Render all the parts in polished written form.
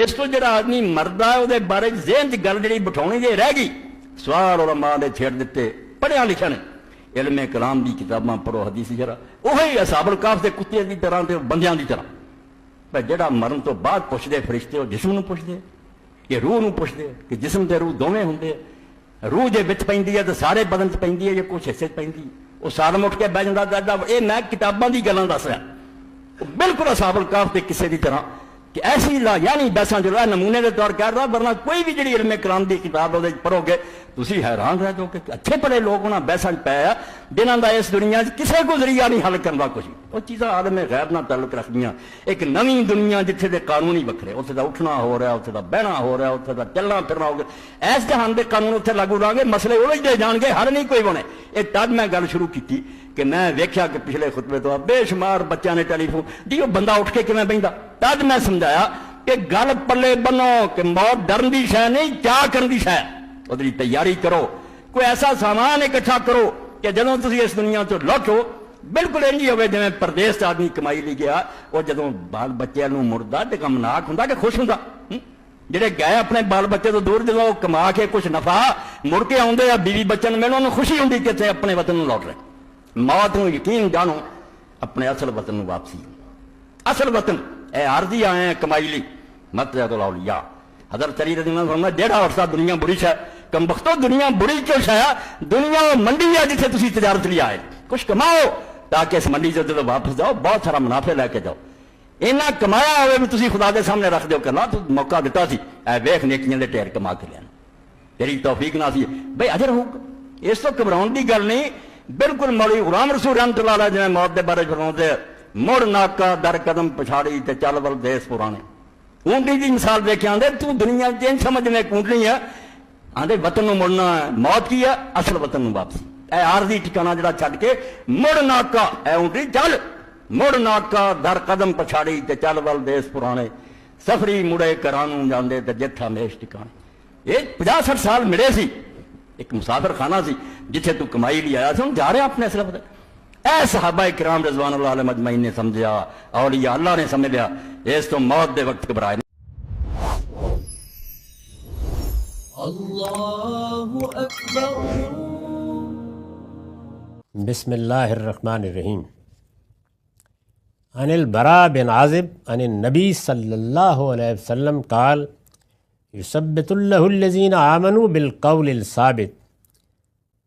اس کو جڑا آدمی مردا ہے وہ بارے ذہن چ گل جی بٹھاؤنی جی رہ گئی، سوال علماء نے چھیڑ دیتے، پڑھیا لکھا نے، علم کلام دی کتاباں پڑھو، حدیث شرع، وہی اصحاب الکہف دے کتے دی طرح تے بندیاں دی طرح، پر جڑا مرن تو بعد پوچھتے فرشتے، وہ جسم نو پوچھتے کہ روح نو پوچھتے کہ جسم تے روح دونیں ہوندے، روح جے وچ پیندی ہے تو سارے بدن چ پیندی ہے یا کچھ حصے چ پیندی، وہ سالم اٹھ کے بہ جاندا دادا اے میں کتاباں دی گلاں دس رہا، بالکل اصحاب الکہف دے کسے دی طرح کہ ایسی لا یعنی بیساں جو نمونے کے طور کہہ رہا، ورنہ کوئی بھی جڑی علم کلام دی کتاب وہ پڑھو گے تسی حیران رہ جاؤ کہ اچھے پڑھے لوگ انہاں بیساں پے جنہاں دا اس دنیا کسے کو ذریعہ نہیں حل کرنا کچھ، وہ چیزاں عالم غیب نال تعلق رکھدیاں، ایک نویں دنیا جتھے دے قانون ہی وکھرے، اتھے دا اٹھنا ہو رہا، اتھے دا بہنا ہو رہا، اتھے دا چلنا پھرنا ہو گیا، ایس جہان دے قانون اتھے لاگو رہے مسئلے الجھدے جان گے، حل نہیں کوئی بنے۔ یہ تد میں گل شروع کی کہ میں ویکھیا کہ پچھلے خطبے تو بے شمار بچوں نے ٹیلی فون جی وہ بندہ اٹھ کے کیویں بہندا، تد میں سمجھایا کہ گل پلے بنو کہ موت ڈرن دی شے نہیں، کیا کرن دی شے، ادھر تیاری کرو، کوئی ایسا سامان اکٹھا کرو کہ جدوں تسی اس دنیا تو لوٹو بالکل انج ہی ہوئے جویں پردیس آدمی کمائی لی گیا، وہ جدوں بال بچے نوں مڑدا تے غمناک ہوندا کہ خوش ہوندا، جڑے گئے اپنے بال بچے تو دور جدوں کما کے کچھ نفع مڑ کے آوندے یا بیوی بچے نوں ملن، انہوں خوشی ہوندی کہ تے اپنے وطن نوں لوٹ رہے، موت نوں یقین جانو اپنے اصل وطن نوں واپسی، اصل وطن اے عارضی آئے ہیں کمائی لی، مت الاولیاء حضرت علی رضی اللہ عنہ فرمایا ڈیڑھا عرصہ دنیا بری شے، کم بختو دنیا بری کیوں شے، دنیا منڈی ہے جسے تسی تجارت لے آئے، کچھ کماؤ تاکہ اس منڈی سے جب واپس جاؤ بہت سارا منافع لے کے جاؤ، اینا کمایا ہوئے بھی تسی خدا دے سامنے رکھ دیو کہ اللہ تو موقع دیتا سی، اے ویکھ نیکیاں دے ٹھیر کما کے لینا، تیری توفیق نہ سی بھئی اجر ہوگا، اس تو گھبراؤن دی گل نہیں، بالکل مولی غلام رسول رحمۃ اللہ علیہ جنہیں موت دے بارے فرماتے مڑ ناکا در قدم پچھاڑی تے چل ول دیس پرانے، اونٹنی دی مثال دیکھے آندے تو دنیا چین سمجھ میں اونٹنی ہے، آندے وطن نو مڑنا ہے، موت کی ہے اصل وطن نو واپسی، اے عارضی ٹھکانہ جڑا چھڈ کے مڑ ناکا، اے اونٹنی چل مڑ ناکا در قدم پچھاڑی تے چل ول دیس پرانے، سفری مڑے کرانوں جاندے تے جتھ ہمیش ٹھکانے، یہ 50-60 سال مڑے سی، ایک مسافر خانہ سی جتھے تو کمائی لی آیا سن جا رہے ہیں اپنے صرف اے صحابہ کرام رضوان اللہ علیہ مجمعین نے سمجھا، اولیاء اللہ نے سمجھ لیا، اس تو موت دے وقت گھبرائے اللہ اکبر۔ بسم اللہ الرحمن الرحیم۔ عن البراء بن عازب عن النبی صلی اللہ علیہ وسلم قال یثبت اللہ الذین آمنوا بالقول الثابت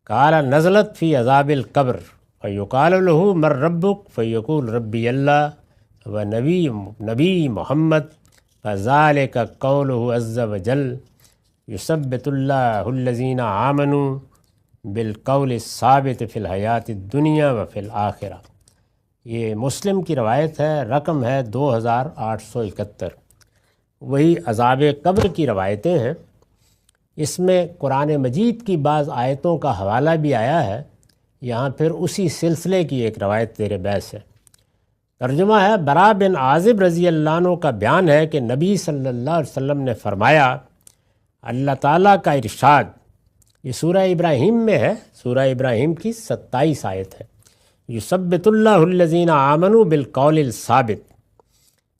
قال نزلت فی عذاب القبر فیقال له من ربک فیقول ربی اللہ و نبی محمد فذلک قوله عز وجل یثبت اللہ الذین آمنوا بالقول الثابت فی الحیات الدنیا و فی الآخرہ۔ یہ مسلم کی روایت ہے، رقم ہے 2871۔ وہی عذاب قبر کی روایتیں ہیں، اس میں قرآن مجید کی بعض آیتوں کا حوالہ بھی آیا ہے، یہاں پھر اسی سلسلے کی ایک روایت زیر بحث ہے۔ ترجمہ ہے، براء بن عازب رضی اللہ عنہ کا بیان ہے کہ نبی صلی اللہ علیہ وسلم نے فرمایا، اللہ تعالیٰ کا ارشاد، یہ سورہ ابراہیم میں ہے، سورہ ابراہیم کی 27 آیت ہے، یثبت اللہ الذین آمنوا بالقول الثابت،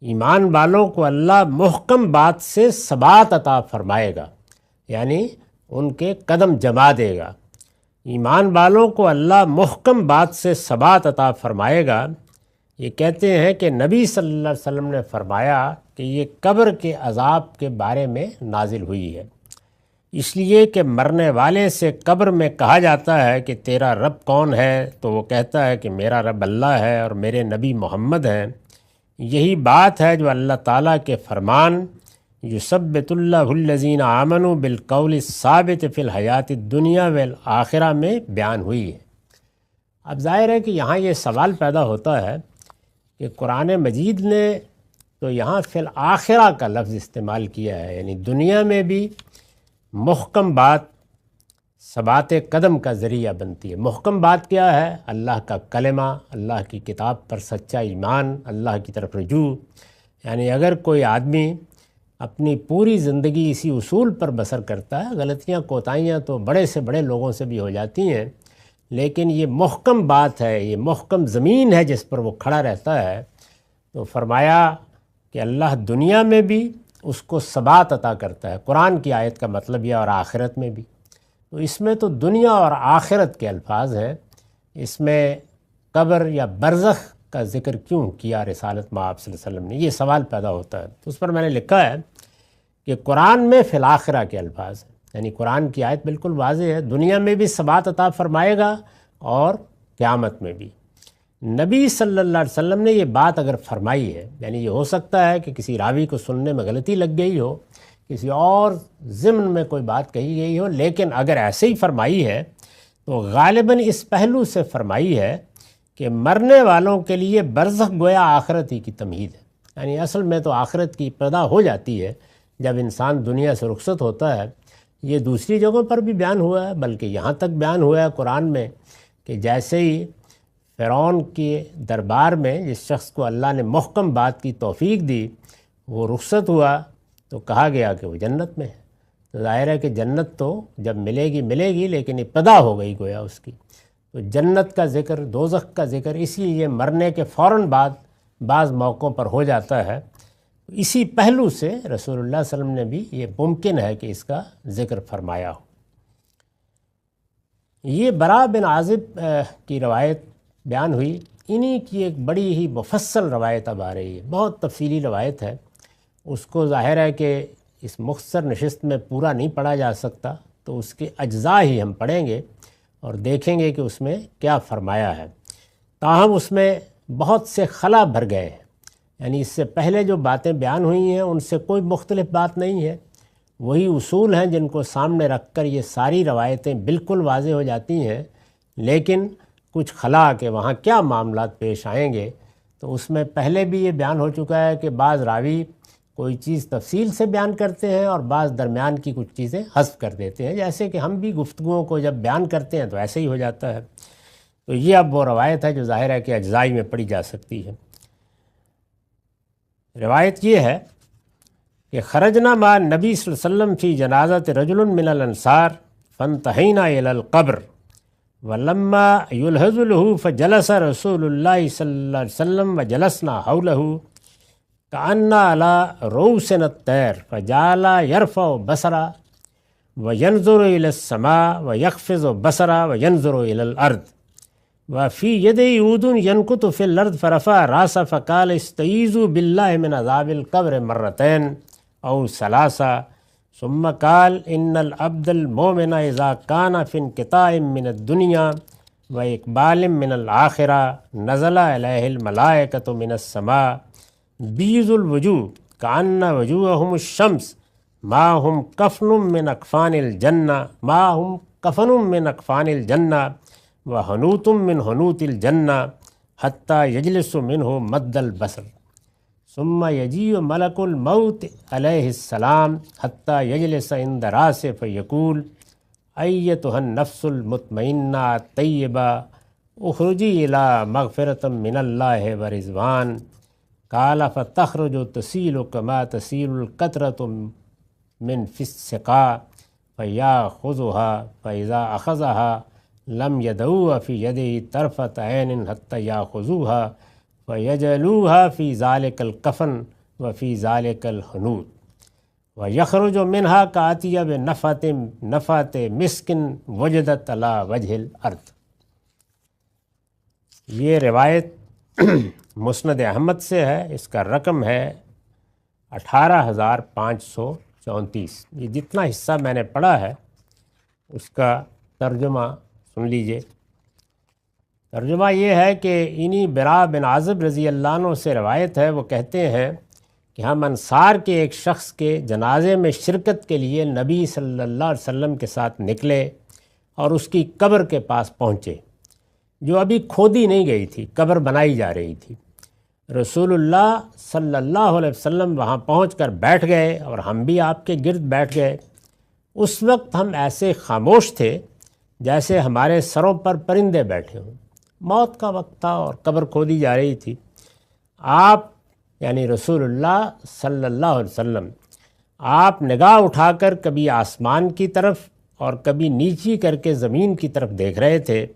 ایمان والوں کو اللہ محکم بات سے ثبات عطا فرمائے گا، یعنی ان کے قدم جما دے گا۔ ایمان والوں کو اللہ محکم بات سے ثبات عطا فرمائے گا۔ یہ کہتے ہیں کہ نبی صلی اللہ علیہ وسلم نے فرمایا کہ یہ قبر کے عذاب کے بارے میں نازل ہوئی ہے، اس لیے کہ مرنے والے سے قبر میں کہا جاتا ہے کہ تیرا رب کون ہے، تو وہ کہتا ہے کہ میرا رب اللہ ہے اور میرے نبی محمد ہیں۔ یہی بات ہے جو اللہ تعالیٰ کے فرمان یثبت اللہ الذین آمنوا بالقول الثابت فی الحیات الدنیا والآخرہ میں بیان ہوئی ہے۔ اب ظاہر ہے کہ یہاں یہ سوال پیدا ہوتا ہے کہ قرآن مجید نے تو یہاں فی الآخرہ کا لفظ استعمال کیا ہے، یعنی دنیا میں بھی محکم بات ثبات قدم کا ذریعہ بنتی ہے۔ محکم بات کیا ہے؟ اللہ کا کلمہ، اللہ کی کتاب پر سچا ایمان، اللہ کی طرف رجوع۔ یعنی اگر کوئی آدمی اپنی پوری زندگی اسی اصول پر بسر کرتا ہے، غلطیاں کوتاہیاں تو بڑے سے بڑے لوگوں سے بھی ہو جاتی ہیں، لیکن یہ محکم بات ہے، یہ محکم زمین ہے جس پر وہ کھڑا رہتا ہے، تو فرمایا کہ اللہ دنیا میں بھی اس کو ثبات عطا کرتا ہے۔ قرآن کی آیت کا مطلب یہ، اور آخرت میں بھی۔ تو اس میں تو دنیا اور آخرت کے الفاظ ہیں، اس میں قبر یا برزخ کا ذکر کیوں کیا رسالت مآب صلی اللہ علیہ وسلم نے؟ یہ سوال پیدا ہوتا ہے۔ تو اس پر میں نے لکھا ہے کہ قرآن میں فی الآخرہ کے الفاظ ہیں، یعنی قرآن کی آیت بالکل واضح ہے، دنیا میں بھی ثبات عطا فرمائے گا اور قیامت میں بھی۔ نبی صلی اللہ علیہ وسلم نے یہ بات اگر فرمائی ہے، یعنی یہ ہو سکتا ہے کہ کسی راوی کو سننے میں غلطی لگ گئی ہو، کسی اور ضمن میں کوئی بات کہی گئی ہو، لیکن اگر ایسے ہی فرمائی ہے تو غالباً اس پہلو سے فرمائی ہے کہ مرنے والوں کے لیے برزخ گویا آخرت ہی کی تمہید ہے، یعنی اصل میں تو آخرت کی ابتدا ہو جاتی ہے جب انسان دنیا سے رخصت ہوتا ہے۔ یہ دوسری جگہوں پر بھی بیان ہوا ہے، بلکہ یہاں تک بیان ہوا ہے قرآن میں کہ جیسے ہی فرعون کے دربار میں جس شخص کو اللہ نے محکم بات کی توفیق دی، وہ رخصت ہوا تو کہا گیا کہ وہ جنت میں ہے۔ تو ظاہر ہے کہ جنت تو جب ملے گی لیکن ابتدا ہو گئی گویا اس کی۔ تو جنت کا ذکر، دوزخ کا ذکر اسی لیے مرنے کے فوراً بعد بعض موقعوں پر ہو جاتا ہے۔ اسی پہلو سے رسول اللہ صلی اللہ علیہ وسلم نے بھی یہ ممکن ہے کہ اس کا ذکر فرمایا ہو۔ یہ براء بن عازب کی روایت بیان ہوئی، انہی کی ایک بڑی ہی مفصل روایت اب آ رہی ہے، بہت تفصیلی روایت ہے، اس کو ظاہر ہے کہ اس مختصر نشست میں پورا نہیں پڑھا جا سکتا، تو اس کے اجزاء ہی ہم پڑھیں گے اور دیکھیں گے کہ اس میں کیا فرمایا ہے۔ تاہم اس میں بہت سے خلا بھر گئے ہیں، یعنی اس سے پہلے جو باتیں بیان ہوئی ہیں ان سے کوئی مختلف بات نہیں ہے، وہی اصول ہیں جن کو سامنے رکھ کر یہ ساری روایتیں بالکل واضح ہو جاتی ہیں، لیکن کچھ خلا کہ وہاں کیا معاملات پیش آئیں گے۔ تو اس میں پہلے بھی یہ بیان ہو چکا ہے کہ بعض راوی کوئی چیز تفصیل سے بیان کرتے ہیں اور بعض درمیان کی کچھ چیزیں حذف کر دیتے ہیں، جیسے کہ ہم بھی گفتگوؤں کو جب بیان کرتے ہیں تو ایسے ہی ہو جاتا ہے۔ تو یہ اب وہ روایت ہے جو ظاہر ہے کہ اجزائی میں پڑھی جا سکتی ہے۔ روایت یہ ہے کہ خرجنا مع نبی صلی اللہ علیہ وسلم فی جنازۃ رجل من الانصار فانتہینا الی القبر ولما یلحظ له فجلس رسول اللہ صلی اللہ علیہ وسلم وجلسنا حولہ کأنا علی رؤوسنا الطیر فجعل یرفع بصرا وینظر الی السماء ویخفض بصرا وینظر الی الارض وفی یدی عود ینکت فی الارض فرفع راسہ فقال استعیذوا باللہ من عذاب القبر مرتین او ثلاثا ثم قال ان العبد المؤمن اذا کان فی انقطاع من الدنیا واقبال من الآخرہ نزل علیہ الملائکۃ من السماء بیض الوجوہ کأن وجوہہم الشمس معہم کفن من اکفان الجنہ معہم کفن من اکفان الجنہ وحنوت من حنوت الجنہ حتی یجلس منہ مد البصر ثم یجیء ملک الموت علیہ السلام حتی یجلس عند راسہ فیقول ایتھا النفس المطمئنہ الطیبہ اخرجی الی مغفرۃ من اللہ ورضوان قال فتخرج تسیل کما تسیل القطرۃ من فی السقاء فیاخذها فاذا اخذها لم يدعوها في يده طرفة عين حتى يأخذوها فيجعلوها في ذلك الكفن وفي ذلك الحنوط ويخرج منها كأطيب نفحة مسك وجدت على وجه الأرض۔ یہ روایت مسند احمد سے ہے، اس کا رقم ہے 18534۔ یہ جتنا حصہ میں نے پڑھا ہے اس کا ترجمہ سن لیجئے۔ ترجمہ یہ ہے کہ انہی براء بن عازب رضی اللہ عنہ سے روایت ہے، وہ کہتے ہیں کہ ہم انصار کے ایک شخص کے جنازے میں شرکت کے لیے نبی صلی اللہ علیہ وسلم کے ساتھ نکلے اور اس کی قبر کے پاس پہنچے، جو ابھی کھودی نہیں گئی تھی، قبر بنائی جا رہی تھی۔ رسول اللہ صلی اللہ علیہ وسلم وہاں پہنچ کر بیٹھ گئے اور ہم بھی آپ کے گرد بیٹھ گئے۔ اس وقت ہم ایسے خاموش تھے جیسے ہمارے سروں پر پرندے بیٹھے ہوں۔ موت کا وقت تھا اور قبر کھودی جا رہی تھی۔ آپ یعنی رسول اللہ صلی اللہ علیہ وسلم، آپ نگاہ اٹھا کر کبھی آسمان کی طرف اور کبھی نیچی کر کے زمین کی طرف دیکھ رہے تھے۔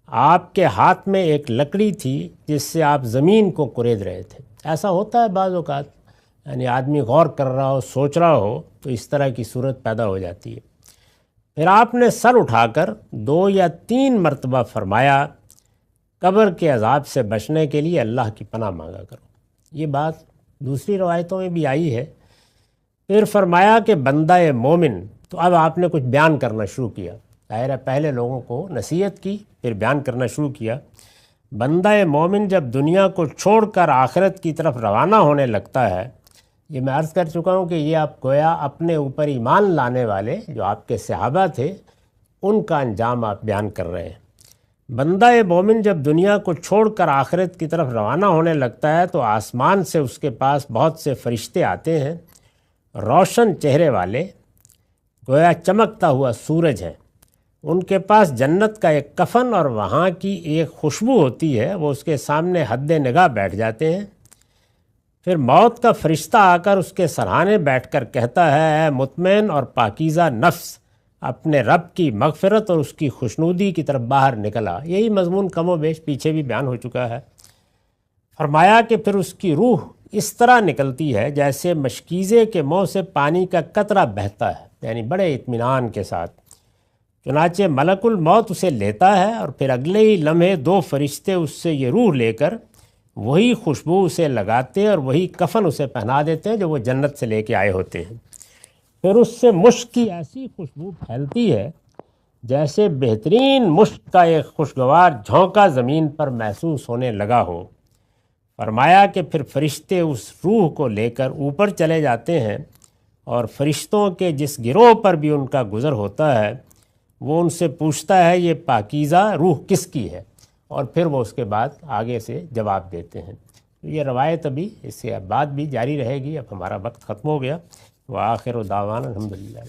آپ کے ہاتھ میں ایک لکڑی تھی جس سے آپ زمین کو کورید رہے تھے۔ ایسا ہوتا ہے بعض اوقات، یعنی آدمی غور کر رہا ہو، سوچ رہا ہو تو اس طرح کی صورت پیدا ہو جاتی ہے۔ پھر آپ نے سر اٹھا کر 2 یا 3 مرتبہ فرمایا قبر کے عذاب سے بچنے کے لیے اللہ کی پناہ مانگا کرو۔ یہ بات دوسری روایتوں میں بھی آئی ہے۔ پھر فرمایا کہ بندہ مومن، تو اب آپ نے کچھ بیان کرنا شروع کیا، ظاہر ہے پہلے لوگوں کو نصیحت کی، پھر بیان کرنا شروع کیا۔ بندہ مومن جب دنیا کو چھوڑ کر آخرت کی طرف روانہ ہونے لگتا ہے، یہ میں عرض کر چکا ہوں کہ یہ آپ گویا اپنے اوپر ایمان لانے والے جو آپ کے صحابہ تھے ان کا انجام آپ بیان کر رہے ہیں۔ بندہ مومن جب دنیا کو چھوڑ کر آخرت کی طرف روانہ ہونے لگتا ہے تو آسمان سے اس کے پاس بہت سے فرشتے آتے ہیں، روشن چہرے والے، گویا چمکتا ہوا سورج ہے۔ ان کے پاس جنت کا ایک کفن اور وہاں کی ایک خوشبو ہوتی ہے، وہ اس کے سامنے حد نگاہ بیٹھ جاتے ہیں۔ پھر موت کا فرشتہ آ کر اس کے سرہانے بیٹھ کر کہتا ہے، اے مطمئن اور پاکیزہ نفس، اپنے رب کی مغفرت اور اس کی خوشنودی کی طرف باہر نکلا۔ یہی مضمون کم و بیش پیچھے بھی بیان ہو چکا ہے۔ فرمایا کہ پھر اس کی روح اس طرح نکلتی ہے جیسے مشکیزے کے منہ سے پانی کا قطرہ بہتا ہے، یعنی بڑے اطمینان کے ساتھ۔ چنانچہ ملک الموت اسے لیتا ہے اور پھر اگلے ہی لمحے 2 فرشتے اس سے یہ روح لے کر وہی خوشبو اسے لگاتے اور وہی کفن اسے پہنا دیتے ہیں جو وہ جنت سے لے کے آئے ہوتے ہیں۔ پھر اس سے مشک کی ایسی خوشبو پھیلتی ہے جیسے بہترین مشک کا ایک خوشگوار جھونکا زمین پر محسوس ہونے لگا ہو۔ فرمایا کہ پھر فرشتے اس روح کو لے کر اوپر چلے جاتے ہیں اور فرشتوں کے جس گروہ پر بھی ان کا گزر ہوتا ہے وہ ان سے پوچھتا ہے یہ پاکیزہ روح کس کی ہے، اور پھر وہ اس کے بعد آگے سے جواب دیتے ہیں۔ یہ روایت ابھی اس سے بعد بھی جاری رہے گی۔ اب ہمارا وقت ختم ہو گیا۔ وآخر دعوانا الحمدللہ۔